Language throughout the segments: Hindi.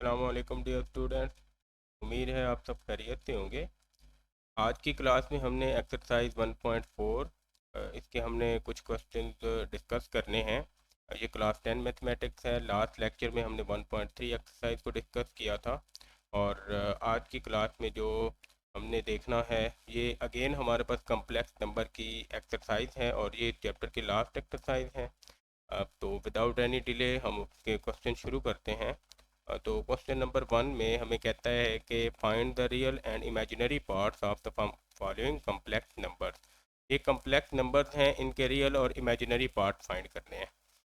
अस्सलामुअलैकुम डियर स्टूडेंट। उम्मीद है आप सब खैरियत से होंगे। आज की क्लास में हमने एक्सरसाइज 1.4 इसके हमने कुछ क्वेश्चन डिस्कस करने हैं। ये क्लास 10 मैथमेटिक्स है। लास्ट लेक्चर में हमने 1.3 एक्सरसाइज को डिस्कस किया था और आज की क्लास में जो हमने देखना है ये अगेन हमारे पास कम्प्लेक्स नंबर की एक्सरसाइज है और ये चैप्टर की लास्ट एक्सरसाइज है। अब तो विदाउट एनी डिले हम उसके क्वेश्चन शुरू करते हैं। तो क्वेश्चन नंबर 1 में हमें कहता है कि find the real and imaginary parts of the following complex numbers. ये कम्प्लेक्स नंबर्स हैं, इनके रियल और इमेजिनरी पार्ट फाइंड करने हैं।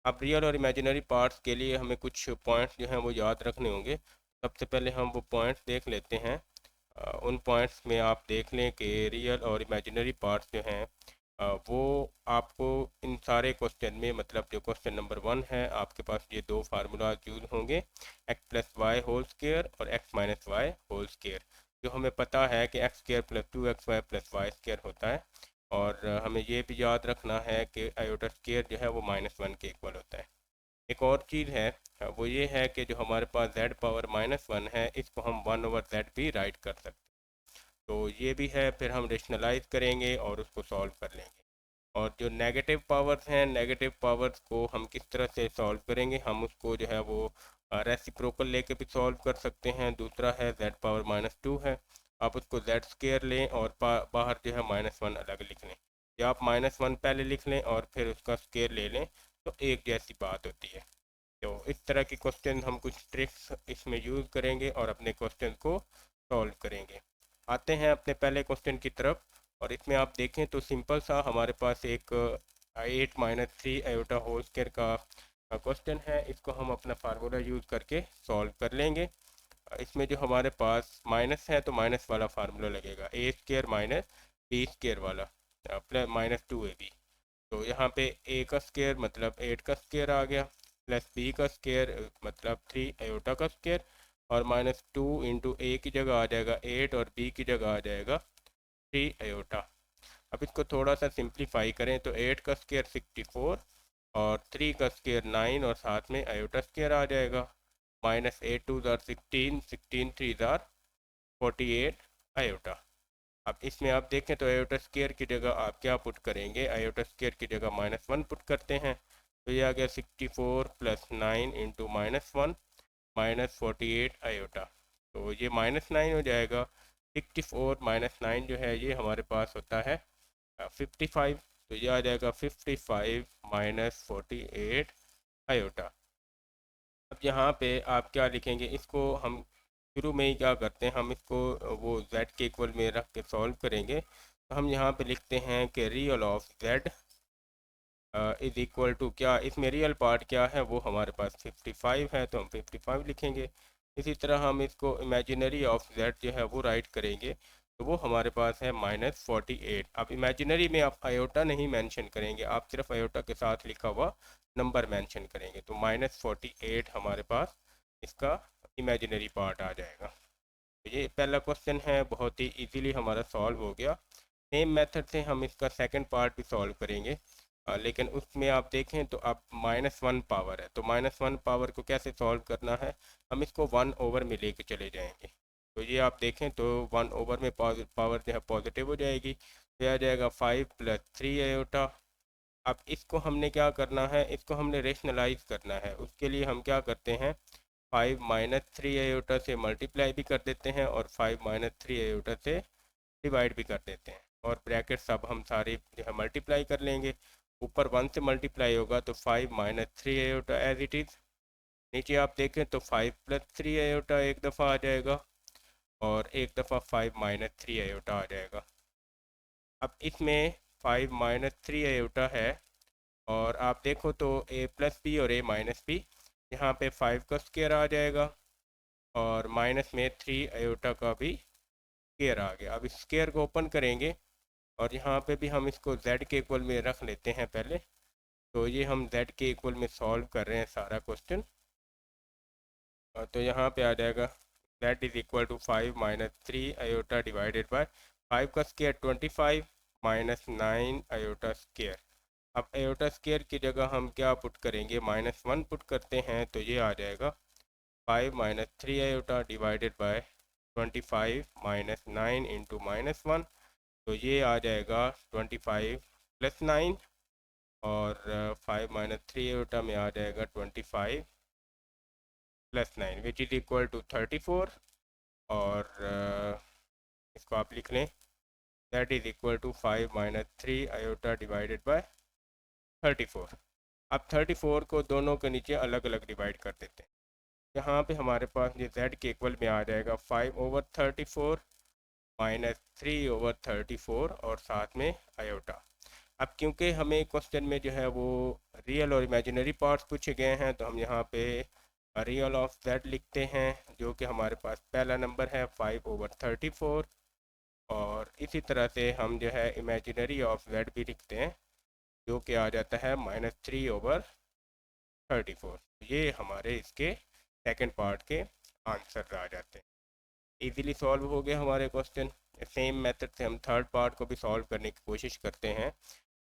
अब रियल और इमेजिनरी पार्ट्स के लिए हमें कुछ पॉइंट्स जो हैं वो याद रखने होंगे। सबसे पहले हम वो पॉइंट्स देख लेते हैं। उन पॉइंट्स में आप देख लें कि रियल और इमेजिनरी पार्ट्स जो हैं वो आपको इन सारे क्वेश्चन में, मतलब जो क्वेश्चन नंबर 1 है आपके पास ये दो फार्मूला यूज होंगे, x plus y whole square और x minus y whole square. जो हमें पता है कि x square plus 2xy plus y square होता है। और हमें ये भी याद रखना है कि आयोटा स्केयर जो है वो -1 के इक्वल होता है। एक और चीज़ है, वो ये है कि जो हमारे पास z पावर -1 है इसको हम 1/z भी राइट कर सकते हैं। तो ये भी है, फिर हम रेशनलाइज करेंगे और उसको सॉल्व कर लेंगे। और जो नेगेटिव पावर्स हैं, नेगेटिव पावर्स को हम किस तरह से सॉल्व करेंगे, हम उसको जो है वो रेसिप्रोकल लेके भी सॉल्व कर सकते हैं। दूसरा है z पावर -2 है, आप उसको z स्केयर लें और बाहर जो है -1 अलग लिख लें, या आप -1 पहले लिख लें और फिर उसका स्केयर ले लें, तो एक जैसी बात होती है। तो इस तरह के क्वेश्चन हम कुछ ट्रिक्स इसमें यूज़ करेंगे और अपने क्वेश्चन को सॉल्व करेंगे। आते हैं अपने पहले क्वेश्चन की तरफ। और इसमें आप देखें तो सिंपल सा हमारे पास एक 8 - 3 आयोटा होल स्क्वायर का क्वेश्चन है। इसको हम अपना फार्मूला यूज़ करके सॉल्व कर लेंगे। इसमें जो हमारे पास माइनस है तो माइनस वाला फार्मूला लगेगा, ए स्केयर माइनस बी स्केयर वाला प्लस -2ab। तो यहाँ पे ए का स्केयर मतलब 8 का स्केयर आ गया, प्लस बी का स्केयर मतलब 3 आयोटा का स्केयर, और -2 इंटू ए की जगह आ जाएगा 8 और बी की जगह आ जाएगा 3 आयोटा। अब इसको थोड़ा सा सिंप्लीफाई करें तो 8 का स्केयर 64 और 3 का स्केयर 9 और साथ में आयोटा स्केयर आ जाएगा। -8 2 ज़ार 16, 16 3 ज़ार 48 आयोटा। अब इसमें आप देखें तो आयोटा स्केयर की जगह आप क्या पुट करेंगे, आयोटा स्केयर की जगह -1 पुट करते हैं। तो ये आ गया 64 + 9 इंटू -1 -48 आयोटा। तो ये -9 हो जाएगा। 64 -9 जो है ये हमारे पास होता है 55। तो ये आ जाएगा 55 -48 आयोटा। अब यहाँ पे आप क्या लिखेंगे, इसको हम शुरू में ही क्या करते हैं, हम इसको वो z के इक्वल में रख के सॉल्व करेंगे। तो हम यहाँ पे लिखते हैं कि real of z is equal to, क्या इसमें रियल पार्ट क्या है, वो हमारे पास 55 है तो हम 55 लिखेंगे। इसी तरह हम इसको इमेजिनरी ऑफ z जो है वो राइट करेंगे, तो वो हमारे पास है -48। अब इमेजिनरी में आप आयोटा नहीं मेंशन करेंगे, आप सिर्फ आयोटा के साथ लिखा हुआ नंबर मेंशन करेंगे। तो -48 हमारे पास इसका इमेजिनरी पार्ट आ जाएगा। तो ये पहला क्वेश्चन है, बहुत ही इजीली हमारा सॉल्व हो गया। सेम मेथड से हम इसका सेकंड पार्ट भी सॉल्व करेंगे। लेकिन उसमें आप देखें तो अब -1 पावर है, तो -1 पावर को कैसे सॉल्व करना है, हम इसको 1 ओवर में लेके चले जाएंगे। तो ये आप देखें तो 1 ओवर में पावर जो है पॉजिटिव हो जाएगी, तो आ जाएगा 5 + 3 आयोटा। अब इसको हमने क्या करना है, इसको हमने रेशनलाइज करना है। उसके लिए हम क्या करते हैं, 5 - 3 आयोटा से मल्टीप्लाई भी कर देते हैं और 5 - 3 आयोटा से डिवाइड भी कर देते हैं, और ब्रैकेट सब हम सारे जो है मल्टीप्लाई कर लेंगे। ऊपर 1 से मल्टीप्लाई होगा तो 5 - 3 आयोटा एज इट इज़। नीचे आप देखें तो 5 + 3 आयोटा एक दफ़ा आ जाएगा और एक दफ़ा 5 - 3 आयोटा आ जाएगा। अब इसमें 5 - 3 आयोटा है, और आप देखो तो a प्लस बी और a माइनस बी, यहाँ पे 5 का स्केयर आ जाएगा और माइनस में 3 आयोटा का भी स्केयर आ गया। अब इस स्केयर को ओपन करेंगे और यहाँ पे भी हम इसको z के इक्वल में रख लेते हैं पहले। तो ये हम z के इक्वल में सॉल्व कर रहे हैं सारा क्वेश्चन। तो यहाँ पे आ जाएगा z is equal to 5 - 3 iota divided by 5 का स्केयर 25 -9 आयोटा स्केयर। अब आयोटा स्केयर की जगह हम क्या पुट करेंगे, -1 पुट करते हैं, तो ये आ जाएगा 5 minus 3 iota divided bye 25 minus 9 into -1, तो ये आ जाएगा 25 प्लस 9, और 5 माइनस 3 आयोटा में आ जाएगा 25 plus 9 which is equal to 34, और इसको आप लिख लें, that is equal to 5 minus 3 iota divided by 34। अब 34 को दोनों के नीचे अलग अलग डिवाइड कर देते हैं। यहाँ पे हमारे पास ये z के इक्वल में आ जाएगा 5/34 माइनस 3/34 और साथ में आयोटा। अब क्योंकि हमें क्वेश्चन में जो है वो रियल और इमेजिनरी पार्ट्स पूछे गए हैं, तो हम यहाँ पे रियल ऑफ z लिखते हैं, जो कि हमारे पास पहला नंबर है 5/34, और इसी तरह से हम जो है इमेजिनरी ऑफ z भी लिखते हैं, जो कि आ जाता है -3/34। ये हमारे इसके सेकंड पार्ट के आंसर आ जाते हैं। इजीली सॉल्व हो गया हमारे क्वेश्चन। सेम मेथड से हम थर्ड पार्ट को भी सॉल्व करने की कोशिश करते हैं,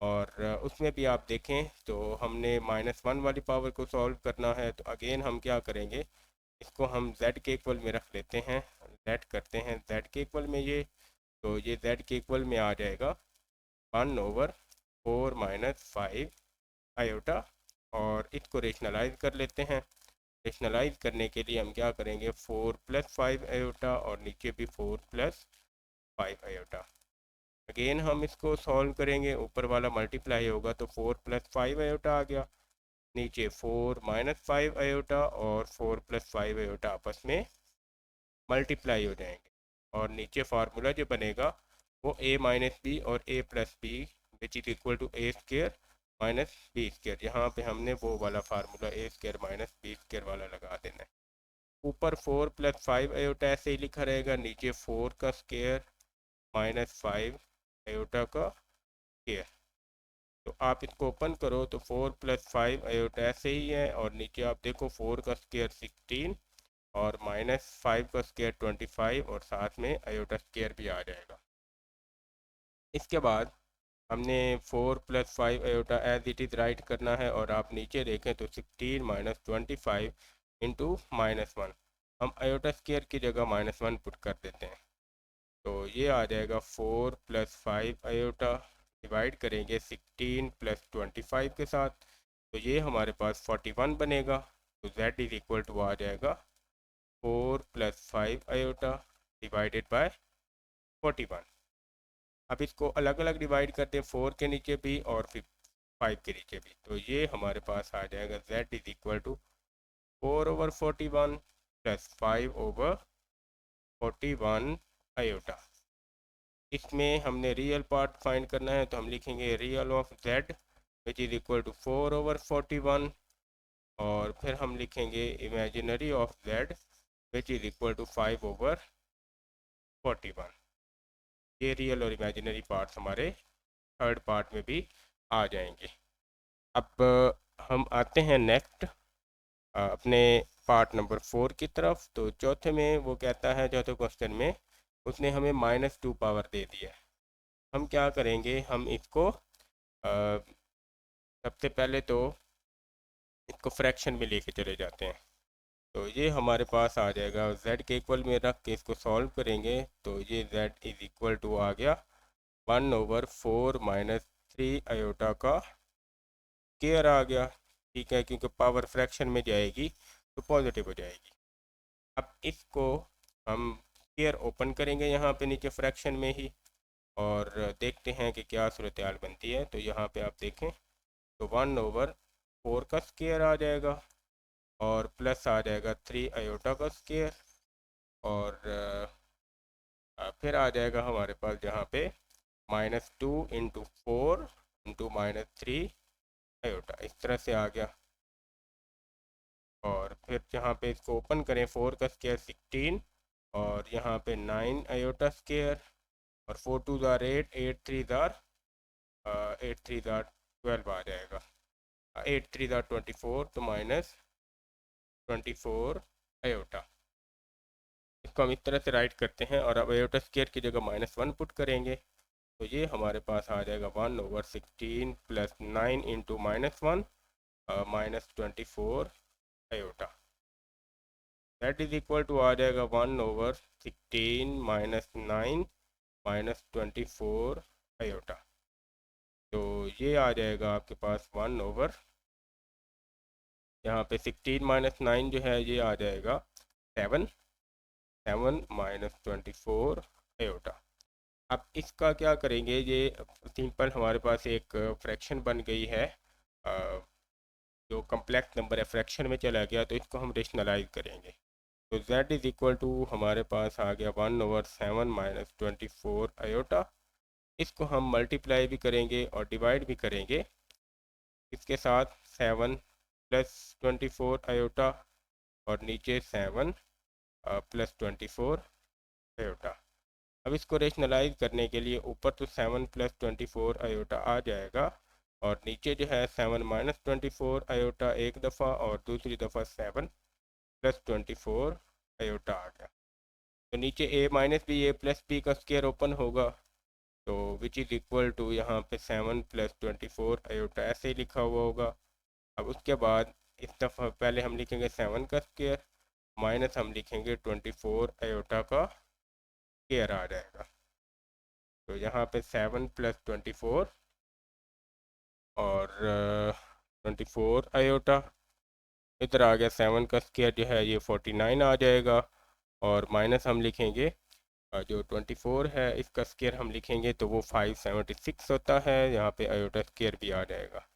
और उसमें भी आप देखें तो हमने -1 वाली पावर को सॉल्व करना है, तो अगेन हम क्या करेंगे, इसको हम z के इक्वल में रख लेते हैं, लेट करते हैं z के इक्वल में ये, तो ये z के इक्वल में आ जाएगा 1/4 माइनस 5 आयोटा, और इसको रेशनलाइज कर लेते हैं। रेशनलाइज करने के लिए हम क्या करेंगे, 4 प्लस 5 आयोटा और नीचे भी 4 प्लस 5 आयोटा। अगेन हम इसको सॉल्व करेंगे, ऊपर वाला मल्टीप्लाई होगा तो 4 प्लस 5 आयोटा आ गया, नीचे 4 माइनस 5 आयोटा और 4 प्लस 5 आयोटा आपस में मल्टीप्लाई हो जाएंगे, और नीचे फार्मूला जो बनेगा वो a माइनस बी और a plus B which is equal to A square minus B square. यहाँ पे हमने वो वाला formula a square minus B square वाला लगा देना है। ऊपर 4 प्लस 5 आयोटा ऐसे ही लिखा रहेगा, नीचे 4 का स्केयर माइनस 5 आयोटा का स्केयर। तो आप इसको ओपन करो तो 4 प्लस 5 आयोटा ऐसे ही है, और नीचे आप देखो 4 का स्केयर 16 और -5 का स्केयर 25, और साथ में आयोटा स्केयर भी आ जाएगा। इसके बाद हमने 4 plus 5 iota as it is right करना है, और आप नीचे देखें तो 16 माइनस 25 इंटू -1, हम आयोटा स्केयर की जगह -1 पुट कर देते हैं, तो ये आ जाएगा 4 प्लस 5 आयोटा, डिवाइड करेंगे 16 प्लस 25 के साथ, तो ये हमारे पास 41 बनेगा, तो z इज इक्वल टू आ जाएगा 4 प्लस 5 आयोटा डिवाइडेड बाय 41। अब इसको अलग अलग डिवाइड करते हैं, 4 के नीचे भी और फिर 5 के नीचे भी, तो ये हमारे पास आ जाएगा z is equal to 4/41 plus 5/41 iota. इसमें हमने रियल पार्ट फाइंड करना है, तो हम लिखेंगे real of z which is equal to 4/41, और फिर हम लिखेंगे imaginary of z which is equal to 5/41। ये रियल और इमेजिनरी पार्ट्स हमारे थर्ड पार्ट में भी आ जाएंगे। अब हम आते हैं नेक्स्ट अपने पार्ट नंबर 4 की तरफ। तो चौथे में वो कहता है, चौथे क्वेश्चन में उसने हमें -2 पावर दे दिया है। हम क्या करेंगे, हम इसको सबसे पहले तो इसको फ्रैक्शन में लेके चले जाते हैं, तो ये हमारे पास आ जाएगा z के इक्वल में रख के इसको सॉल्व करेंगे, तो ये z इज इक्वल टू आ गया 1/4 माइनस 3 आयोटा का स्क्वायर आ गया। ठीक है, क्योंकि पावर फ्रैक्शन में जाएगी तो पॉजिटिव हो जाएगी। अब इसको हम स्क्वायर ओपन करेंगे यहाँ पे नीचे फ्रैक्शन में ही, और देखते हैं कि क्या सूरत हाल बनती है। तो यहाँ पे आप देखें तो 1/4 का स्क्वायर आ जाएगा, और प्लस आ जाएगा 3 आयोटा का स्क्वायर, और फिर आ जाएगा हमारे पास यहाँ पे -2 इंटू 4 इंटू -3 आयोटा, इस तरह से आ गया। और फिर यहाँ पे इसको ओपन करें, 4 का स्क्वायर 16, और यहाँ पे 9 आयोटा स्क्वायर, और 4 2 ज़ार 8, 8 3 ज़ार 8 3 ज़ार 12 आ जाएगा, 8 3 ज़ार 24, तो -24 आयोटा। इसको हम इस तरह से राइट करते हैं, और अब आयोटा स्क्वायर की जगह -1 पुट करेंगे, तो ये हमारे पास आ जाएगा 1/16 plus 9 into -1 -24 iota. That is equal to आ जाएगा 1/16 माइनस 9 माइनस 24 आयोटा। तो ये आ जाएगा आपके पास 1/, यहाँ पे 16 माइनस 9 जो है ये आ जाएगा 7, 7 माइनस 24 आयोटा। अब इसका क्या करेंगे, ये सिंपल हमारे पास एक फ्रैक्शन बन गई है, अ, जो कम्प्लेक्स नंबर है फ्रैक्शन में चला गया, तो इसको हम रेशनलाइज करेंगे। तो z इज इक्वल टू हमारे पास आ गया 1/7 माइनस 24 आयोटा। इसको हम मल्टीप्लाई भी करेंगे और डिवाइड भी करेंगे इसके साथ 7 प्लस 24 आयोटा, और नीचे 7 प्लस 24 आयोटा। अब इसको रेशनलाइज करने के लिए ऊपर तो 7 प्लस 24 आयोटा आ जाएगा, और नीचे जो है 7 माइनस 24 आयोटा एक दफ़ा, और दूसरी दफ़ा 7 प्लस 24 आयोटा आ गया। तो नीचे a minus B A plus B का स्क्वायर ओपन होगा, तो विच इज़ इक्वल टू यहाँ पे 7 प्लस 24 आयोटा ऐसे ही लिखा हुआ होगा। अब उसके बाद इस दफ़ा पहले हम लिखेंगे 7 का स्क्वायर, माइनस हम लिखेंगे 24 आयोटा का स्क्वायर आ जाएगा। तो यहाँ पे 7 प्लस 24 और 24 आयोटा, इधर आ गया 7 का स्क्वायर जो है ये 49 आ जाएगा, और माइनस हम लिखेंगे जो 24 है इसका स्क्वायर हम लिखेंगे तो वो 576 होता है। यहाँ पे आयोटा स्क्वायर भी आ जाएगा।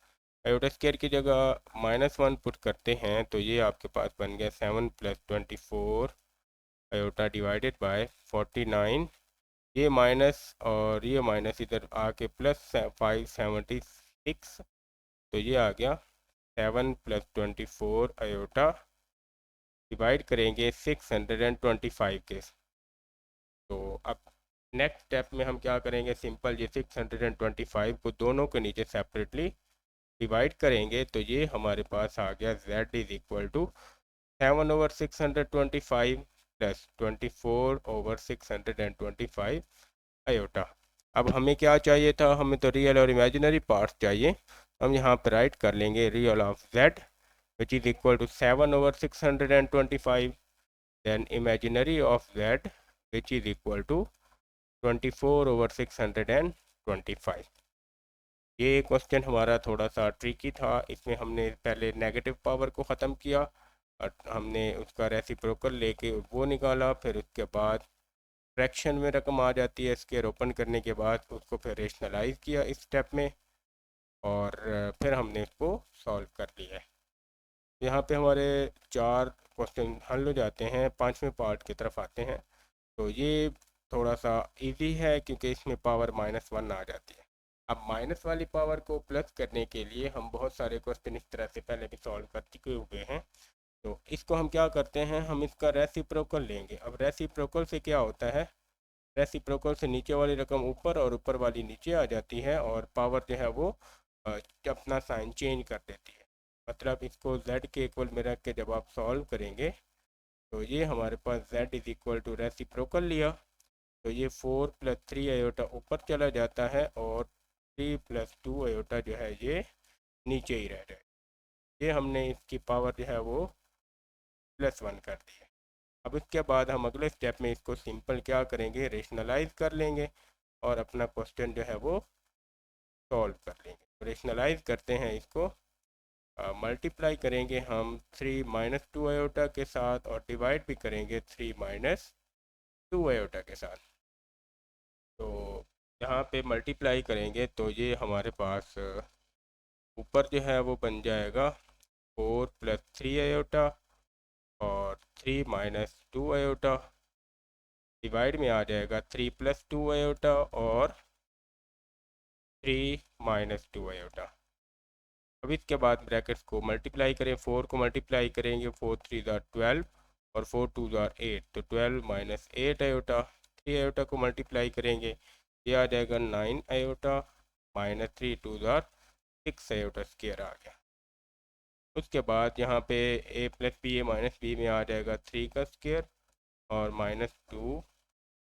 आयोटा स्क्वायर की जगह -1 पुट करते हैं, तो ये आपके पास बन गया 7 प्लस 24 आयोटा डिवाइडेड बाय 49। ये माइनस और ये माइनस इधर आके प्लस 576, तो ये आ गया 7 प्लस 24 आयोटा डिवाइड करेंगे 625 के। तो अब नेक्स्ट स्टेप में हम क्या करेंगे, सिंपल ये 625 को दोनों के नीचे सेपरेटली डिवाइड करेंगे, तो ये हमारे पास आ गया z is equal to 7/625 plus 24/625 iota. अब हमें क्या चाहिए था, हमें तो रियल और इमेजिनरी पार्ट्स चाहिए। हम यहाँ पर राइट कर लेंगे real of z which is equal to 7/625, then imaginary of z which is equal to 24/625। ये क्वेश्चन हमारा थोड़ा सा ट्रिकी था। इसमें हमने पहले नेगेटिव पावर को ख़त्म किया और हमने उसका रेसिप्रोकल लेके वो निकाला, फिर उसके बाद फ्रैक्शन में रकम आ जाती है स्क्वायर ओपन करने के बाद, उसको फिर रेशनलाइज किया इस स्टेप में, और फिर हमने इसको सॉल्व कर लिया है। यहाँ पे हमारे 4 क्वेश्चन हल हो जाते हैं। 5वें पार्ट की तरफ आते हैं। तो ये थोड़ा सा इजी है क्योंकि इसमें पावर -1 आ जाती है। अब माइनस वाली पावर को प्लस करने के लिए हम बहुत सारे क्वेश्चन इस तरह से पहले भी सॉल्व कर चुके हुए हैं। तो इसको हम क्या करते हैं, हम इसका रेसिप्रोकल लेंगे। अब रेसिप्रोकल से क्या होता है, रेसिप्रोकल से नीचे वाली रकम ऊपर और ऊपर वाली नीचे आ जाती है, और पावर जो है वो अपना साइन चेंज कर देती है। मतलब इसको z के इक्वल में रख के जब आप सॉल्व करेंगे, तो ये हमारे पास z is equal to reciprocal लिया, तो ये 4 प्लस 3 आयोटा ऊपर चला जाता है, और 3 प्लस 2 आयोटा जो है ये नीचे ही रह जाए। ये हमने इसकी पावर जो है वो +1 कर दी है। अब इसके बाद हम अगले स्टेप में इसको सिंपल क्या करेंगे, रेशनलाइज कर लेंगे और अपना क्वेश्चन जो है वो सॉल्व कर लेंगे। रेशनलाइज करते हैं इसको, मल्टीप्लाई करेंगे हम 3 माइनस 2 आयोटा के साथ, और डिवाइड भी करेंगे 3 माइनस 2 आयोटा के साथ। तो यहाँ पे मल्टीप्लाई करेंगे तो ये हमारे पास ऊपर जो है वो बन जाएगा 4 प्लस 3 आयोटा और 3 माइनस 2 आयोटा, डिवाइड में आ जाएगा 3 प्लस 2 आयोटा और 3 माइनस 2 आयोटा। अब इसके बाद ब्रैकेट्स को मल्टीप्लाई करें, 4 को मल्टीप्लाई करेंगे, 4 3 ज़ार 12 और 4 2 ज़ार 8, तो 12 माइनस 8 आयोटा। 3 आयोटा को मल्टीप्लाई करेंगे, ये आ जाएगा 9 आयोटा, माइनस 3 2 ज़ार 6 आयोटा स्क्वायर आ गया। उसके बाद यहाँ पे a plus B A minus B में आ जाएगा 3 का स्क्वायर और -2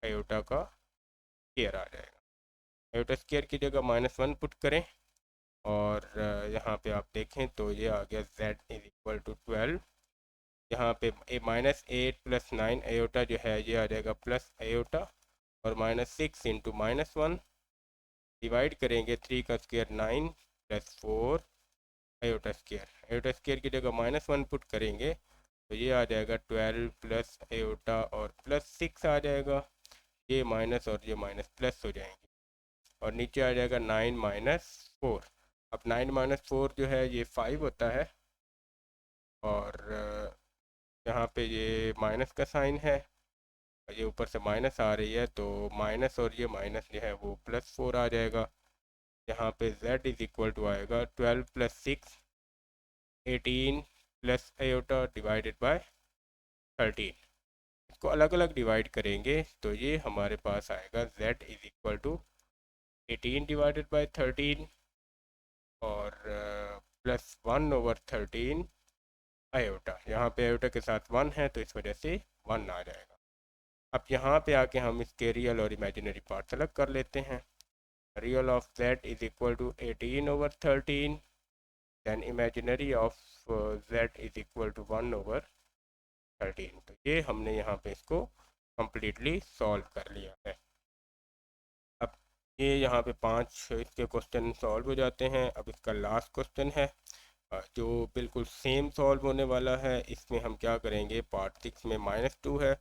आयोटा का स्क्वायर आ जाएगा। आयोटा स्क्वायर की जगह -1 पुट करें, और यहाँ पे आप देखें तो ये आ गया z इज इक्वल टू 12 यहाँ पे -8 + 9 आयोटा जो है ये आ जाएगा प्लस आयोटा, और -6 इंटू -1 डिवाइड करेंगे 3 का square 9 + 4 iota square. Iota square की जगह -1 पुट करेंगे तो ये आ जाएगा 12 प्लस आयोटा और +6 आ जाएगा। ये माइनस और ये माइनस प्लस हो जाएंगे और नीचे आ जाएगा 9 - 4। अब 9 - 4 जो है ये 5 होता है, और यहाँ पे ये माइनस का साइन है, ये ऊपर से माइनस आ रही है तो माइनस और ये माइनस जो है वो +4 आ जाएगा। यहाँ पे z इज इक्वल टू आएगा 12 + 6 18 प्लस आयोटा डिवाइडेड बाय 13। इसको अलग अलग डिवाइड करेंगे तो ये हमारे पास आएगा z is equal to 18 divided by 13 और +1/13 आयोटा। यहाँ पे आयोटा के साथ 1 है तो इस वजह से 1 आ जाएगा। अब यहाँ पे आके हम इसके रियल और इमेजिनरी पार्ट अलग कर लेते हैं। Real of z is equal to 18/13, then imaginary of z is equal to 1/13। तो ये हमने यहाँ पे इसको कम्प्लीटली सॉल्व कर लिया है। अब ये यहाँ पे 5 इसके क्वेश्चन सॉल्व हो जाते हैं। अब इसका लास्ट क्वेश्चन है जो बिल्कुल सेम सॉल्व होने वाला है। इसमें हम क्या करेंगे, पार्ट 6 में -2 है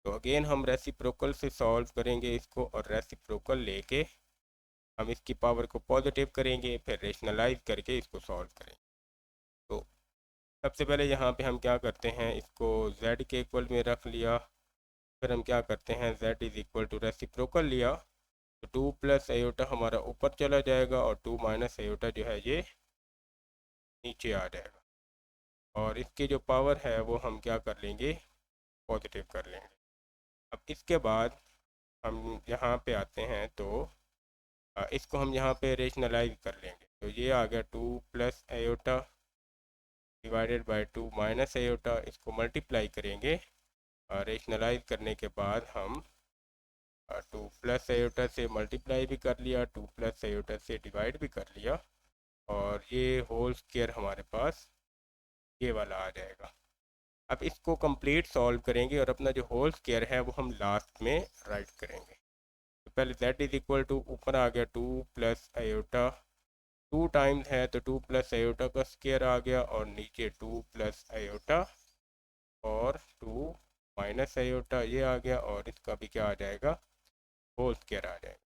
तो अगेन हम रेसिप्रोकल से सॉल्व करेंगे इसको, और रेसिप्रोकल लेके हम इसकी पावर को पॉजिटिव करेंगे, फिर रेशनलाइज करके इसको सॉल्व करेंगे। तो सबसे पहले यहाँ पे हम क्या करते हैं, इसको z के इक्वल में रख लिया। फिर हम क्या करते हैं, z is equal to reciprocal लिया तो 2 प्लस आयोटा हमारा ऊपर चला जाएगा और 2 माइनस आयोटा जो है ये नीचे आ जाएगा, और इसकी जो पावर है वो हम क्या कर लेंगे, पॉजिटिव कर लेंगे। अब इसके बाद हम यहाँ पे आते हैं तो इसको हम यहाँ पे रेशनलाइज कर लेंगे तो ये आ गया 2 plus iota divided bye 2 minus iota. इसको मल्टीप्लाई करेंगे, रेशनलाइज करने के बाद हम 2 प्लस आयोटा से मल्टीप्लाई भी कर लिया, 2 प्लस आयोटा से डिवाइड भी कर लिया, और ये होल स्क्वायर हमारे पास ये वाला आ जाएगा। अब इसको कंप्लीट सॉल्व करेंगे और अपना जो होल स्क्वायर है वो हम लास्ट में राइट करेंगे। तो पहले z इज इक्वल टू ऊपर आ गया 2 प्लस आयोटा, 2 टाइम्स है तो 2 प्लस आयोटा का स्क्वायर आ गया, और नीचे 2 प्लस आयोटा और 2 माइनस आयोटा ये आ गया, और इसका भी क्या आ जाएगा, होल स्क्वायर आ जाएगा।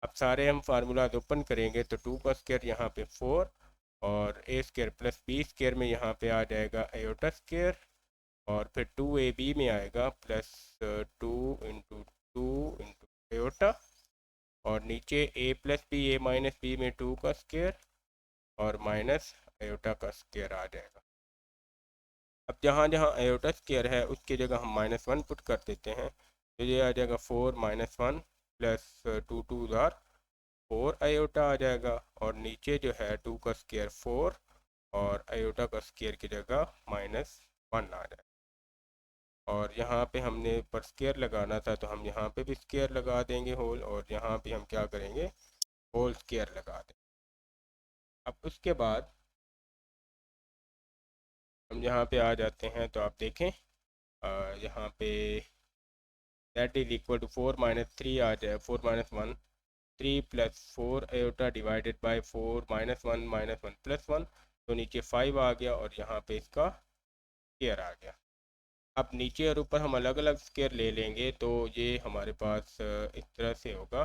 अब सारे हम फार्मूलाज ओपन करेंगे तो 2 का स्क्वायर यहाँ पे 4, और a square plus b square में यहाँ पे आ जाएगा आयोटा स्क्वायर, और फिर 2ab में आएगा प्लस 2 इंटू 2 इंटू आयोटा, और नीचे a plus B A minus B में 2 का स्क्वायर और माइनस आयोटा का स्क्वायर आ जाएगा। अब जहाँ जहाँ आयोटा स्क्वायर है उसकी जगह हम -1 पुट कर देते हैं तो ये आ जाएगा 4 - 1 प्लस 2 2 ज़ार 4 आयोटा आ जाएगा, और नीचे जो है 2 का स्क्वायर 4 और आयोटा का स्क्वायर की जगह -1 आ जाएगा। और यहाँ पे हमने पर स्क्वायर लगाना था तो हम यहाँ पे भी स्क्वायर लगा देंगे होल, और यहाँ पे हम क्या करेंगे, होल स्क्वायर लगा देंगे। अब उसके बाद हम यहाँ पे आ जाते हैं तो आप देखें यहाँ पे दैट इज इक्वल टू 4 - 3 आ जाए, 4 - 1 3 + 4 आयोटा डिवाइडेड बाय 4 - 1 - 1 + 1, तो नीचे 5 आ गया और यहाँ पे इसका स्क्वायर आ गया। अब नीचे और ऊपर हम अलग अलग स्क्वायर ले लेंगे तो ये हमारे पास इस तरह से होगा,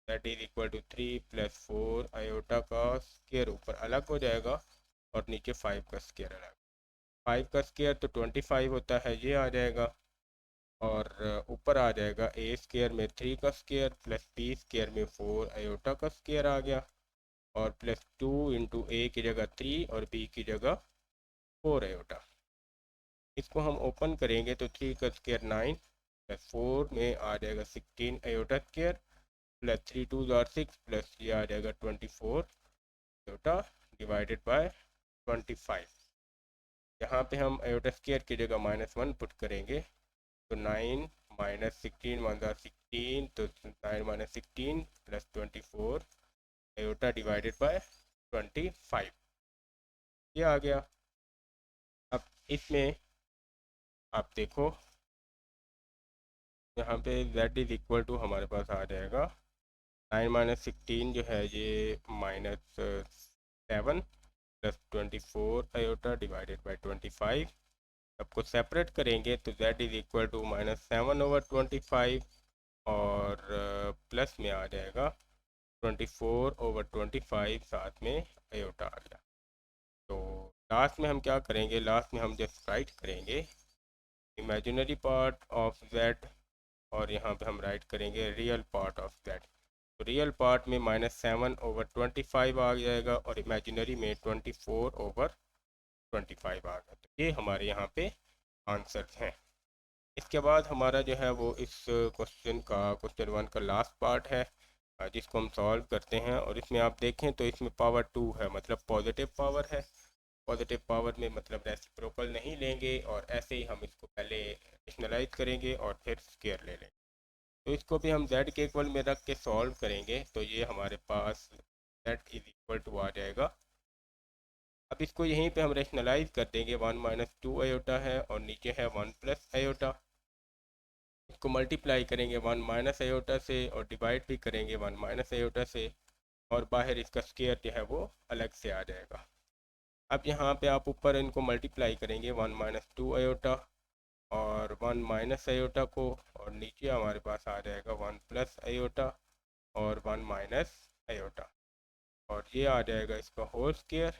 that is equal to 3 + 4 iota का स्क्वायर ऊपर अलग हो जाएगा और नीचे 5 का स्क्वायर अलग। 5 का स्क्वायर तो 25 होता है, ये आ जाएगा, और ऊपर आ जाएगा a स्क्वायर में 3 का स्क्वायर प्लस b स्क्वायर में 4 आयोटा का स्क्वायर आ गया, और प्लस 2 इंटू a की जगह 3 और b की जगह 4 आयोटा। इसको हम ओपन करेंगे तो 3 का स्क्वायर 9 प्लस 4 में आ जाएगा 16 आयोटा स्क्वायर प्लस 3 2 ज़ार 6 प्लस ये आ जाएगा 24 आयोटा डिवाइडेड बाय 25। यहाँ पे हम आयोटा स्क्वायर की जगह -1 पुट करेंगे तो 9 - 16 1 ज़ार 16, तो 9 - 16 प्लस 24 आयोटा डिवाइडेड बाय 25 ये आ गया। अब इसमें आप देखो, यहाँ पे z इज इक्वल टू हमारे पास आ जाएगा 9 - 16 जो है ये -7 प्लस 24 आयोटा डिवाइडेड बाई 25। सबको सेपरेट करेंगे तो z इज इक्वल टू -7/25 और प्लस में आ जाएगा 24/25 साथ में आयोटा आ गया। तो लास्ट में हम क्या करेंगे, लास्ट में हम जस्ट राइट करेंगे इमेजिनरी पार्ट ऑफ z और यहाँ पे हम राइट करेंगे रियल पार्ट ऑफ z। तो रियल पार्ट में -7/25 आ जाएगा और इमेजिनरी में 24/25 आ गया। तो ये हमारे यहाँ पे आंसर हैं। इसके बाद हमारा जो है वो इस क्वेश्चन 1 का लास्ट पार्ट है, जिसको हम सॉल्व करते हैं। और इसमें आप देखें तो इसमें पावर 2 है, मतलब पॉजिटिव पावर है। पॉजिटिव पावर में मतलब रेसिप्रोकल नहीं लेंगे और ऐसे ही हम इसको पहले रेशनलाइज करेंगे और फिर स्क्वायर ले लेंगे। तो इसको भी हम z के इक्वल में रख के सॉल्व करेंगे तो ये हमारे पास z इज इक्वल टू आ जाएगा। अब इसको यहीं पे हम रेशनलाइज कर देंगे, 1 - 2 आयोटा है और नीचे है 1 प्लस आयोटा। इसको मल्टीप्लाई करेंगे 1 माइनस आयोटा से और डिवाइड भी करेंगे 1 माइनस आयोटा से, और बाहर इसका स्क्वायर जो है वो अलग से आ जाएगा। अब यहाँ पे आप ऊपर इनको मल्टीप्लाई करेंगे 1 - 2 आयोटा और 1 माइनस आयोटा को, और नीचे हमारे पास आ जाएगा 1 प्लस आयोटा और 1 माइनस आयोटा, और ये आ जाएगा इसका होल स्क्वायर।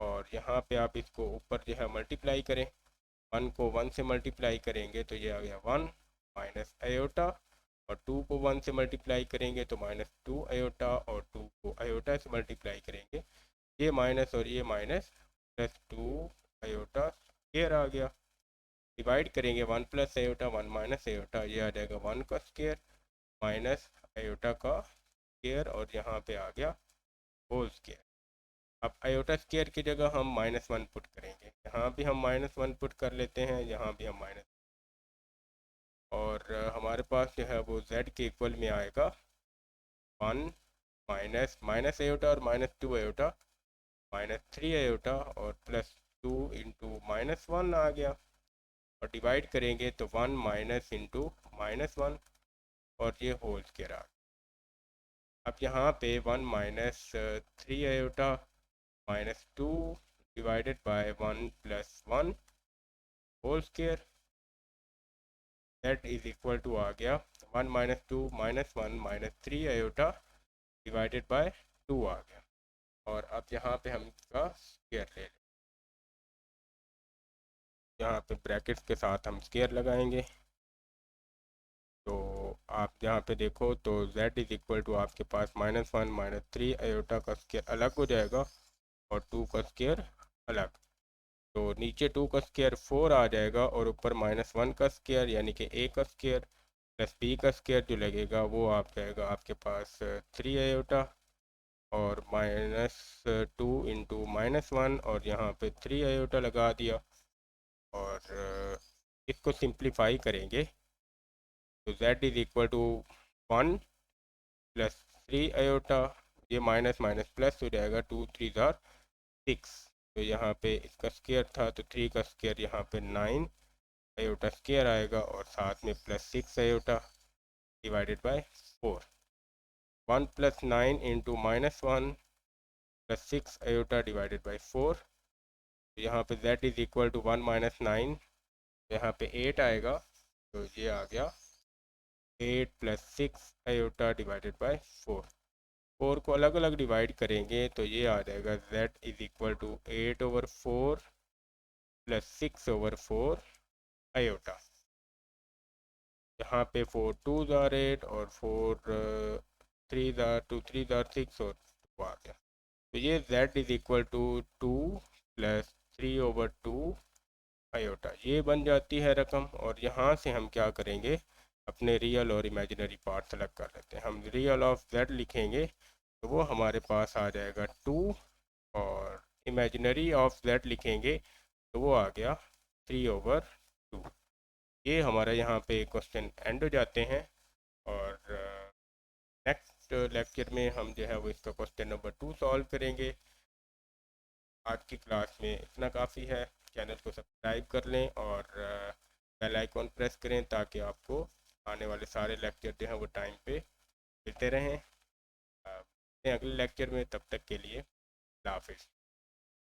और यहाँ पे आप इसको ऊपर जो है मल्टीप्लाई करें, 1 को 1 से मल्टीप्लाई करेंगे तो ये आ गया 1 माइनस आयोटा, और 2 को 1 से मल्टीप्लाई करेंगे तो -2 आयोटा, और 2 को आयोटा से मल्टीप्लाई करेंगे, ये माइनस और ये माइनस, +2 आयोटा स्क्वायर आ गया। डिवाइड करेंगे 1 प्लस आयोटा 1 माइनस आयोटा, ये आ जाएगा 1 का स्क्वायर माइनस आयोटा का स्क्वायर, और यहाँ पे आ गया होल स्क्वायर। अब आयोटा स्क्वायर की जगह हम -1 पुट करेंगे, यहाँ भी हम -1 पुट कर लेते हैं, यहाँ भी हम माइनस, और हमारे पास जो है वो z के इक्वल में आएगा 1 माइनस माइनस आयोटा और -2 आयोटा -3 आयोटा और +2 इंटू -1 आ गया, और डिवाइड करेंगे तो 1 माइनस इंटू -1 और ये होल स्क्वायर आ गया। अब यहाँ पे 1 minus 3 iota -2 divided by 1 + 1 whole square, z is equal to आ गया 1 - 2 -1 -3 आयोटा डिवाइडेड बाय 2 आ गया। और अब यहाँ पे हम इसका स्क्वायर ले लें, यहाँ पे ब्रैकेट्स के साथ हम स्क्वायर लगाएंगे। तो आप यहाँ पे देखो तो z इज इक्वल टू आपके पास -1 - 3 आयोटा का स्क्वायर अलग हो जाएगा और 2 का स्क्वायर अलग। तो नीचे 2 का स्क्वायर 4 आ जाएगा और ऊपर -1 का स्क्वायर यानी कि a का स्क्वायर प्लस b का स्क्वायर जो लगेगा वो आप जाएगा आपके पास 3 आयोटा और -2 इंटू -1 और यहाँ पे 3 आयोटा लगा दिया, और इसको सिंप्लीफाई करेंगे तो z is equal to 1 plus 3 iota, ये माइनस माइनस प्लस हो जाएगा, 2 3 ज़ार 6। तो यहाँ पे इसका स्क्वायर था तो 3 का स्क्वायर यहाँ पे 9 आयोटा स्क्वायर आएगा और साथ में +6 iota divided bye 4। 1 + 9 into -1 +6 iota divided by 4। यहाँ पे z इज इक्वल टू 1 - 9, यहाँ पे 8 आएगा, तो ये आ गया 8 + 6 आयोटा डिवाइडेड बाई 4। 4 को अलग अलग डिवाइड करेंगे तो ये आ जाएगा z is equal to 8/4 + 6/4 iota. यहाँ पे 4 2 ज़ार 8 और 4 3 ज़ार 2 3 ज़ार 6 और 2 आ गया। तो ये z is equal to 2 + 3/2 iota, ये बन जाती है रकम। और यहाँ से हम क्या करेंगे, अपने रियल और इमेजिनरी पार्ट सेलेक्ट कर लेते हैं। हम रियल ऑफ z लिखेंगे तो वो हमारे पास आ जाएगा 2, और इमेजिनरी ऑफ z लिखेंगे तो वो आ गया 3/2। ये हमारा यहाँ पे क्वेश्चन एंड हो जाते हैं, और नेक्स्ट लेक्चर में हम जो है वो इसका क्वेश्चन नंबर 2 सॉल्व करेंगे। आज की क्लास में इतना काफ़ी है। चैनल को सब्सक्राइब कर लें और बेल आइकॉन प्रेस करें ताकि आपको आने वाले सारे लेक्चर जो हैं वो टाइम पे मिलते रहें। मिलते हैं अगले लेक्चर में, तब तक के लिए अल्लाह हाफिज़।